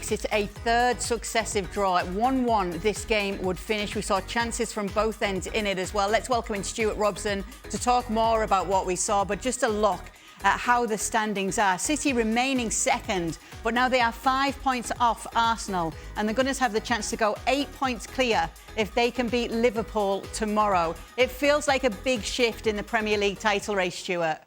makes it a third successive draw. At 1-1, this game would finish. We saw chances from both ends in it as well. Let's welcome in Stuart Robson to talk more about what we saw, but just a look at how the standings are. City remaining second, but now they are 5 points off Arsenal, and the Gunners have the chance to go 8 points clear if they can beat Liverpool tomorrow. It feels like a big shift in the Premier League title race, Stuart.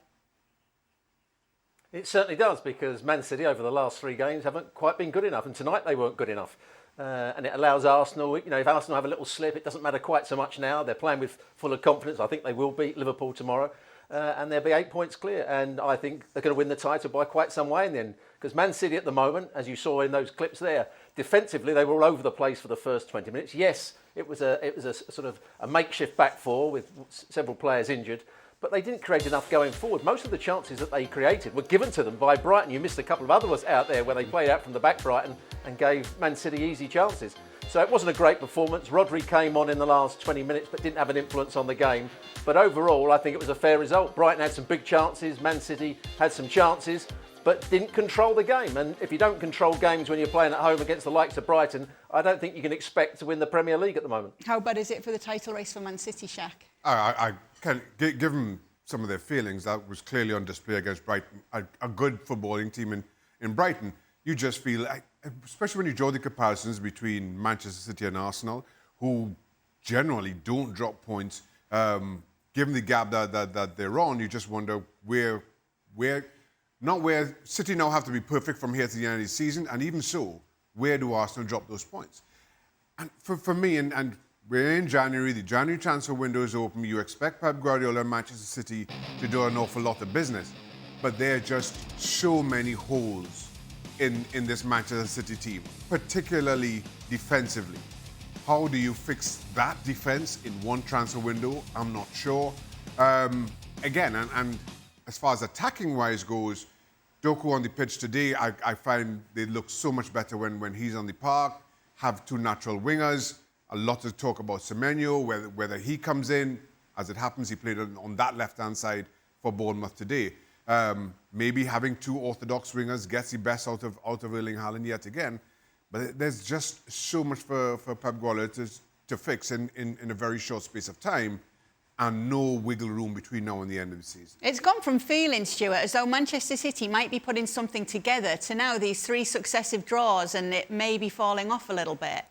It certainly does, because Man City over the last 3 games haven't quite been good enough, and tonight they weren't good enough. And it allows Arsenal, if Arsenal have a little slip, it doesn't matter quite so much now. They're playing with full of confidence. I think they will beat Liverpool tomorrow. And they'll be 8 points clear. And I think they're going to win the title by quite some way in the end. Because Man City at the moment, as you saw in those clips there, defensively they were all over the place for the first 20 minutes. Yes, it was a sort of a makeshift back four with several players injured. But they didn't create enough going forward. Most of the chances that they created were given to them by Brighton. You missed a couple of other ones out there where they played out from the back, Brighton, and gave Man City easy chances. So it wasn't a great performance. Rodri came on in the last 20 minutes but didn't have an influence on the game. But overall, I think it was a fair result. Brighton had some big chances. Man City had some chances but didn't control the game. And if you don't control games when you're playing at home against the likes of Brighton, I don't think you can expect to win the Premier League at the moment. How bad is it for the title race for Man City, Shaq? I can give them some of their feelings. That was clearly on display against Brighton, a good footballing team in Brighton. You just feel, especially when you draw the comparisons between Manchester City and Arsenal, who generally don't drop points, given the gap that they're on, you just wonder where City now have to be perfect from here to the end of the season, and even so, where do Arsenal drop those points? And for me, and we're in January, the January transfer window is open. You expect Pep Guardiola and Manchester City to do an awful lot of business. But there are just so many holes in this Manchester City team, particularly defensively. How do you fix that defense in one transfer window? I'm not sure. Again, and as far as attacking-wise goes, Doku on the pitch today, I find they look so much better when he's on the park, have 2 natural wingers. A lot of talk about Semenyo, whether he comes in. As it happens, he played on that left-hand side for Bournemouth today. Maybe having 2 orthodox wingers gets the best out of Erling Haaland yet again. But there's just so much for Pep Guardiola to fix in a very short space of time, and no wiggle room between now and the end of the season. It's gone from feeling, Stuart, as though Manchester City might be putting something together to now these 3 successive draws, and it may be falling off a little bit.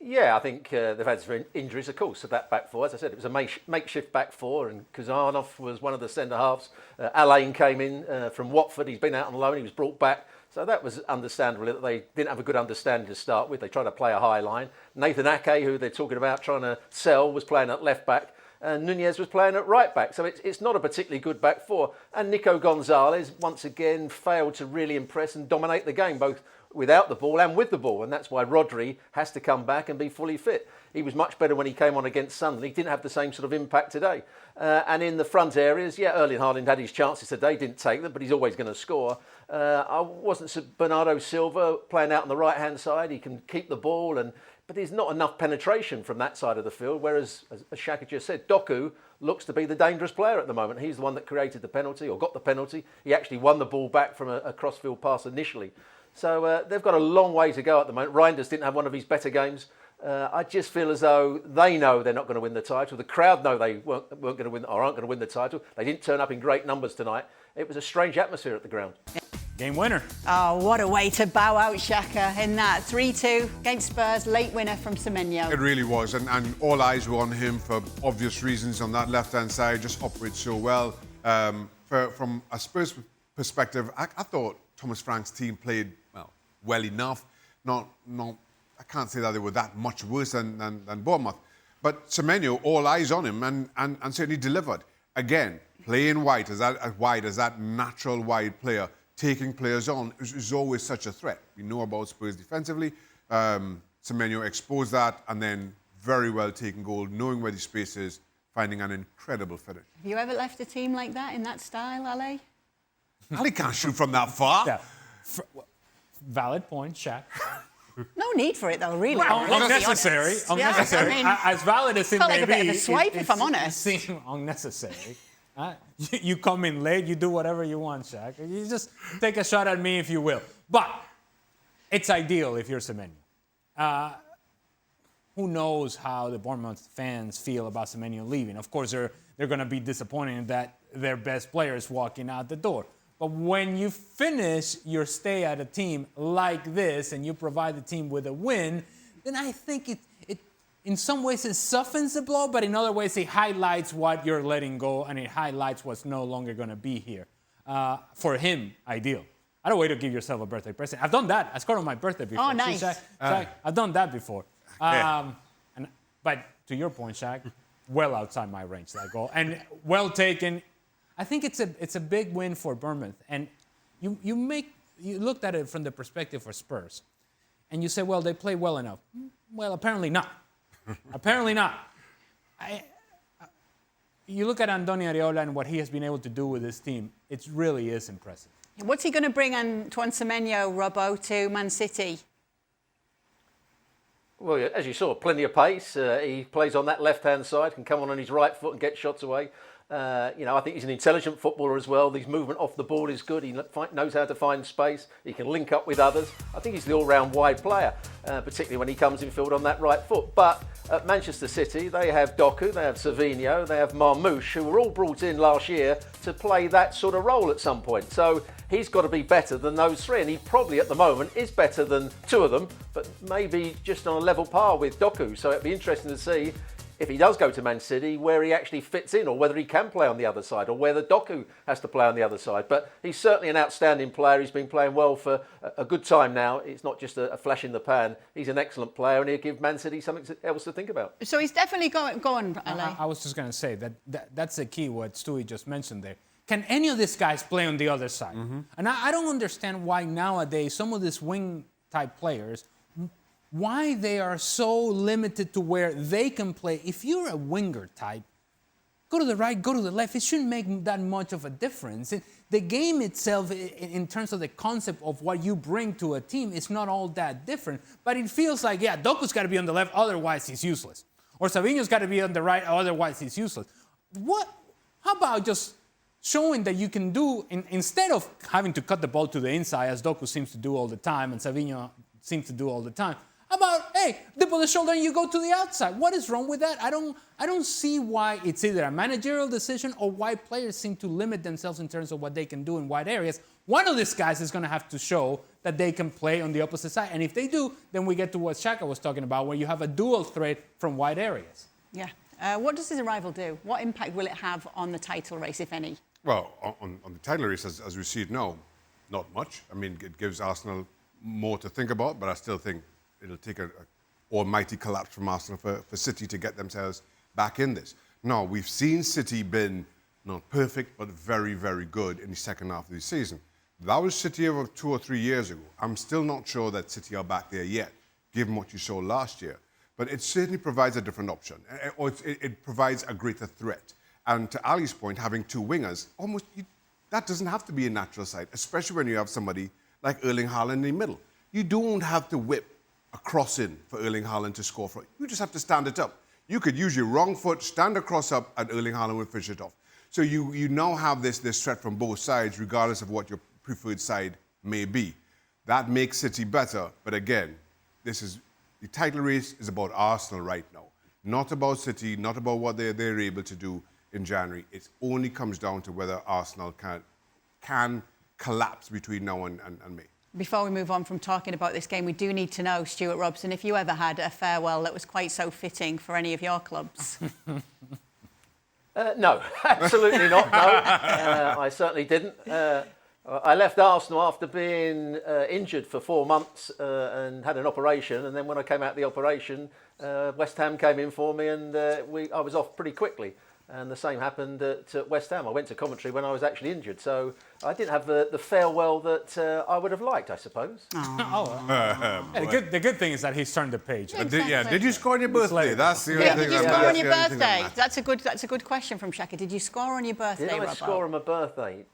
Yeah, I think they've had some injuries, of course, at that back four. As I said, it was a makeshift back four, and Kazanov was one of the centre-halves. Alain came in from Watford. He's been out on loan. He was brought back. So that was understandable that they didn't have a good understanding to start with. They tried to play a high line. Nathan Ake, who they're talking about trying to sell, was playing at left-back. And Nunez was playing at right-back. So it's not a particularly good back four. And Nico Gonzalez, once again, failed to really impress and dominate the game, both without the ball and with the ball, and that's why Rodri has to come back and be fully fit. He was much better when he came on against Sunderland. He didn't have the same sort of impact today. And in the front areas, Erling Haaland had his chances today, didn't take them, but he's always going to score. Bernardo Silva playing out on the right-hand side. He can keep the ball, but there's not enough penetration from that side of the field, whereas, as Shaka just said, Doku looks to be the dangerous player at the moment. He's the one that created the penalty, or got the penalty. He actually won the ball back from a cross-field pass initially. So they've got a long way to go at the moment. Reinders didn't have one of his better games. I just feel as though they know they're not going to win the title. The crowd know they weren't going to win, or aren't going to win the title. They didn't turn up in great numbers tonight. It was a strange atmosphere at the ground. Game winner. Oh, what a way to bow out, Shaka, in that 3-2 against Spurs, late winner from Semenyo. It really was, and all eyes were on him for obvious reasons on that left-hand side, just operates so well. From a Spurs perspective, I thought Thomas Frank's team played well enough. Not I can't say that they were that much worse than Bournemouth. But Semenyo, all eyes on him, and certainly delivered. Again, playing wide as that natural wide player, taking players on is always such a threat. We know about Spurs defensively. Semenyo exposed that, and then very well taken goal, knowing where the space is, finding an incredible finish. Have you ever left a team like that, in that style, Ali? Ali can't shoot from that far. Yeah. Valid point, Shaq. No need for it, though, really. Unnecessary. Unnecessary. I mean, as valid as it may be. Felt like a bit of a swipe, if I'm honest. It seems unnecessary. You come in late, you do whatever you want, Shaq. You just take a shot at me if you will. But it's ideal if you're Semenyo. Who knows how the Bournemouth fans feel about Semenyo leaving? Of course, they're going to be disappointed that their best player is walking out the door. But when you finish your stay at a team like this and you provide the team with a win, then I think it in some ways it softens the blow, but in other ways it highlights what you're letting go and it highlights what's no longer going to be here. For him, ideal. I don't wait to give yourself a birthday present. I've done that. I scored on my birthday before. Oh, nice. Shaq, I've done that before. But to your point, Shaq, well outside my range, that goal. And well taken. I think it's a big win for Bournemouth. And you looked at it from the perspective for Spurs. And you say, well, they play well enough. Well, apparently not. Apparently not. You look at Andoni Areola and what he has been able to do with this team, it really is impressive. What's he going to bring Antoine Semenyo, Robbo, to Man City? Well, as you saw, plenty of pace. He plays on that left-hand side, can come on his right foot and get shots away. I think he's an intelligent footballer as well. His movement off the ball is good. He knows how to find space. He can link up with others. I think he's the all-round wide player, particularly when he comes in field on that right foot. But at Manchester City, they have Doku, they have Semenyo, they have Marmoush, who were all brought in last year to play that sort of role at some point. So he's got to be better than those three, and he probably at the moment is better than two of them, but maybe just on a level par with Doku. So it'd be interesting to see if he does go to Man City, where he actually fits in, or whether he can play on the other side, or whether Doku has to play on the other side. But he's certainly an outstanding player. He's been playing well for a good time now. It's not just a flash in the pan. He's an excellent player, and he'll give Man City something else to think about. So he's definitely going, Ale. I was just going to say that's the key, what Stewie just mentioned there. Can any of these guys play on the other side? Mm-hmm. And I don't understand why nowadays some of these wing-type players, why they are so limited to where they can play. If you're a winger type, go to the right, go to the left. It shouldn't make that much of a difference. The game itself, in terms of the concept of what you bring to a team, is not all that different. But it feels like, yeah, Doku's got to be on the left, otherwise he's useless. Or Savinho's got to be on the right, otherwise he's useless. How about just showing that you can do, instead of having to cut the ball to the inside, as Doku seems to do all the time, and Semenyo seems to do all the time, how about, hey, dip on the shoulder and you go to the outside? What is wrong with that? I don't see why it's either a managerial decision or why players seem to limit themselves in terms of what they can do in wide areas. One of these guys is going to have to show that they can play on the opposite side. And if they do, then we get to what Shaka was talking about, where you have a dual threat from wide areas. Yeah. What does his arrival do? What impact will it have on the title race, if any? Well, on the title race, as we see it now, not much. I mean, it gives Arsenal more to think about, but I still think it'll take an almighty collapse from Arsenal for City to get themselves back in this. Now, we've seen City been not perfect, but very, very good in the second half of the season. That was City of 2 or 3 years ago. I'm still not sure that City are back there yet, given what you saw last year. But it certainly provides a different option, or it provides a greater threat. And to Ali's point, having two wingers, that doesn't have to be a natural side, especially when you have somebody like Erling Haaland in the middle. You don't have to whip a cross in for Erling Haaland to score for. You just have to stand it up. You could use your wrong foot, stand a cross up, and Erling Haaland would finish it off. So you now have this threat from both sides, regardless of what your preferred side may be. That makes City better, but again, the title race is about Arsenal right now. Not about City, not about what they're able to do in January. It only comes down to whether Arsenal can collapse between now and May. Before we move on from talking about this game, we do need to know, Stuart Robson, if you ever had a farewell that was quite so fitting for any of your clubs. No, absolutely not. No, I certainly didn't. I left Arsenal after being injured for 4 months and had an operation. And then when I came out of the operation, West Ham came in for me, and I was off pretty quickly. And the same happened at West Ham. I went to Coventry when I was actually injured, so I didn't have the farewell that I would have liked, I suppose. The good thing is that he's turned the page. Exactly. Did you score on your birthday? That's the only thing. Did you score on your birthday? That's a good question from Shaka. Did you score on your birthday, Did I Robbo? score on my birthday?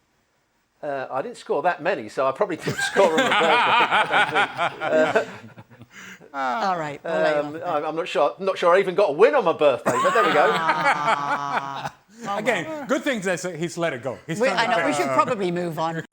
I didn't score that many, so I probably didn't score on my birthday. All right. I'm not sure I even got a win on my birthday, but there we go. Again, good things that he's let it go. I know, we should probably move on.